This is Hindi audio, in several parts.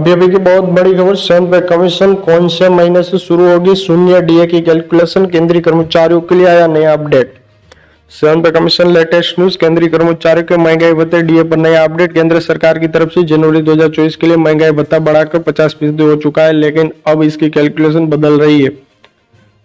अभी अभी की बहुत बड़ी खबर, 7 पे कमीशन कौन से महीने से शुरू होगी, शून्य डीए की कैलकुलेशन, केंद्रीय कर्मचारियों के लिए आया नया अपडेट। 7 पे कमीशन लेटेस्ट न्यूज, केंद्रीय कर्मचारियों के महंगाई भत्ते डीए पर नया अपडेट। केंद्र सरकार की तरफ से जनवरी 2024 के लिए महंगाई भत्ता बढ़ाकर 50% हो चुका है, लेकिन अब इसकी कैलकुलेशन बदल रही है।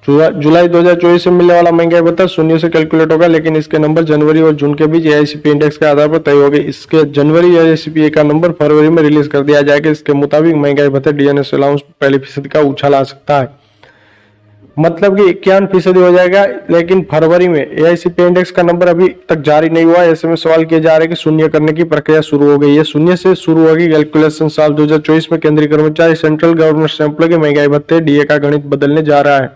जुलाई 2024 से मिलने वाला महंगाई भत्ता शून्य से कैलकुलेट होगा, लेकिन इसके नंबर जनवरी और जून के बीच एआईसीपी इंडेक्स के आधार पर तय होंगे। इसके जनवरी एआईसीपी का नंबर फरवरी में रिलीज कर दिया जाएगा। इसके मुताबिक महंगाई भत्ते डीएनएस अलाउंस पहली फीसदी का उछाल आ सकता है, मतलब कि 51% हो जाएगा। लेकिन फरवरी में एआईसीपी इंडेक्स का नंबर अभी तक जारी नहीं हुआ। ऐसे में सवाल किए जा रहे हैं कि शून्य करने की प्रक्रिया शुरू हो गई है। शून्य से शुरू होगी कैलकुलेशन। साल 2024 में केंद्रीय कर्मचारी सेंट्रल गवर्नमेंट एम्प्लॉय के महंगाई भत्ते डीए का गणित बदलने जा रहा है।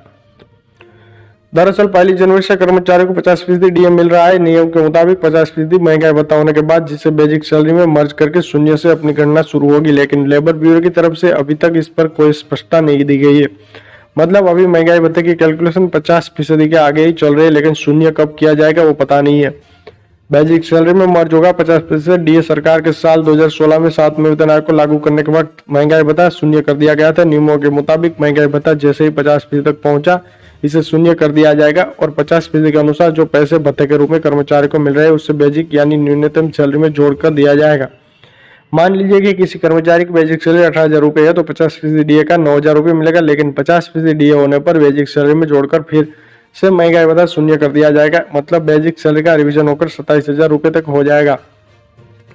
दरअसल 1 जनवरी से कर्मचारियों को 50% डीए मिल रहा है। नियम के मुताबिक 50% महंगाई भत्ता होने के बाद जिसे बेसिक सैलरी में मर्ज करके शून्य से अपनी गणना शुरू होगी, लेकिन लेबर ब्यूरो की तरफ से अभी तक इस पर कोई स्पष्टता नहीं दी गई है। मतलब अभी महंगाई भत्ते की कैलकुलेशन 50% के आगे ही चल रही है, लेकिन शून्य कब किया जाएगा वो पता नहीं है। बेसिक सैलरी में मर्ज होगा 50% डीए। सरकार के साल 2016 में 7वें वेतन आयोग को लागू करने के वक्त महंगाई भत्ता शून्य कर दिया गया था। नियमों के मुताबिक महंगाई भत्ता जैसे ही 50% तक पहुंचा, इसे शून्य कर दिया जाएगा और 50% के अनुसार जो पैसे भत्ते के रूप में कर्मचारी को मिल रहे हैं उससे बेसिक यानी न्यूनतम सैलरी में जोड़कर दिया जाएगा। मान लीजिए कि किसी कर्मचारी की बेसिक सैलरी 18,000 रुपये है तो 50% डीए का 9,000 रुपये मिलेगा, लेकिन 50% डीए होने पर बेसिक सैलरी में जोड़कर फिर से महंगाई भत्ता शून्य कर दिया जाएगा। मतलब बेसिक सैलरी का रिवीजन होकर 27,000 रुपये तक हो जाएगा।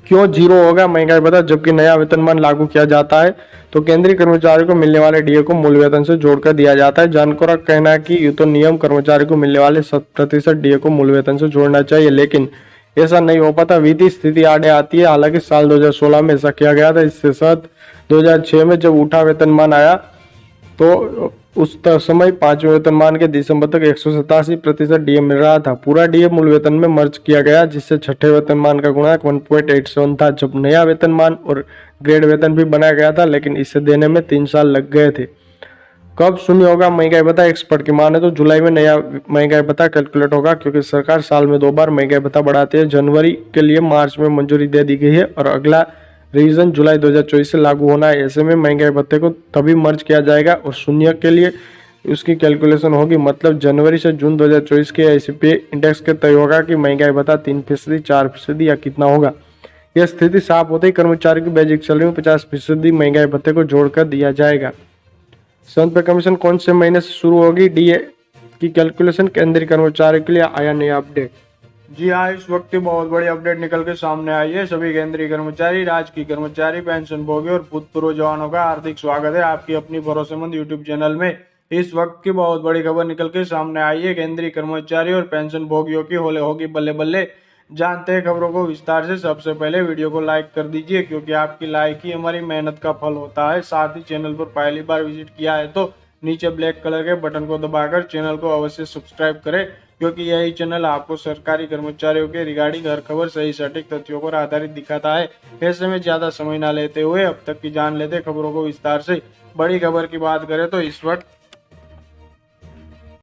क्यों जीरो होगा महंगाई भत्ता जबकि नया वेतनमान लागू किया जाता है? तो केंद्रीय कर्मचारी को मिलने वाले डीए को मूल वेतन से जोड़कर दिया जाता है। जानकारों का कहना है कि ये तो नियम कर्मचारी को मिलने वाले 7% डीए को मूल वेतन से जोड़ना चाहिए, लेकिन ऐसा नहीं हो पाता। वित्तीय स्थिति आड़े आती है। हालांकि साल 2016 में ऐसा किया गया था। इसके साथ 2006 में जब उठा वेतनमान आया तो उस समय 5वें वेतनमान के दिसंबर तक 187% डीए मिल रहा था। पूरा डीए मूल वेतन में मर्ज किया गया, जिससे छठे वेतनमान का गुणांक 1.87 था। जब नया वेतनमान और ग्रेड वेतन भी बनाया गया था, लेकिन इसे देने में 3 साल लग गए थे। कब शून्य होगा महंगाई भत्ता? एक्सपर्ट की माने तो जुलाई में नया महंगाई भत्ता कैलकुलेट होगा, क्योंकि सरकार साल में 2 बार महंगाई भत्ता बढ़ाती है। जनवरी के लिए मार्च में मंजूरी दे दी गई है और अगला रिवीजन जुलाई 2024 से लागू होना है। ऐसे में महंगाई भत्ते को तभी मर्ज किया जाएगा और शून्य के लिए उसकी कैलकुलेशन होगी। मतलब जनवरी से जून 2024 के एआईसीपी इंडेक्स के तय होगा कि महंगाई भत्ता 3%, 4% या कितना होगा। यह स्थिति साफ होते ही कर्मचारी की बेसिक सैलरी में 50% महंगाई भत्ते को जोड़कर दिया जाएगा। 7 पे कमीशन कौन से महीने से शुरू होगी, डीए की कैलकुलेशन, केंद्रीय कर्मचारी के लिए आया नया अपडेट। जी हाँ, इस वक्त की बहुत बड़ी अपडेट निकल के सामने आई है। सभी केंद्रीय कर्मचारी, राजकीय कर्मचारी, पेंशनभोगी और भूतपूर्व जवानों का हार्दिक स्वागत है आपकी अपनी भरोसेमंद यूट्यूब चैनल में। इस वक्त की बहुत बड़ी खबर निकल के सामने आई है। केंद्रीय कर्मचारी और पेंशन भोगियों की होगी बल्ले बल्ले। जानते हैं खबरों को विस्तार से। सबसे पहले वीडियो को लाइक कर दीजिए, क्योंकि आपकी लाइक ही हमारी मेहनत का फल होता है। साथ ही चैनल पर पहली बार विजिट किया है तो नीचे ब्लैक कलर के बटन को दबाकर चैनल को अवश्य सब्सक्राइब करें, क्योंकि यही चैनल आपको सरकारी कर्मचारियों के रिगार्डिंग हर खबर सही सटीक तथ्यों पर आधारित दिखाता है। ऐसे में ज्यादा समय न लेते हुए अब तक की जान लेते खबरों को विस्तार से। बड़ी खबर की बात करें तो इस वक्त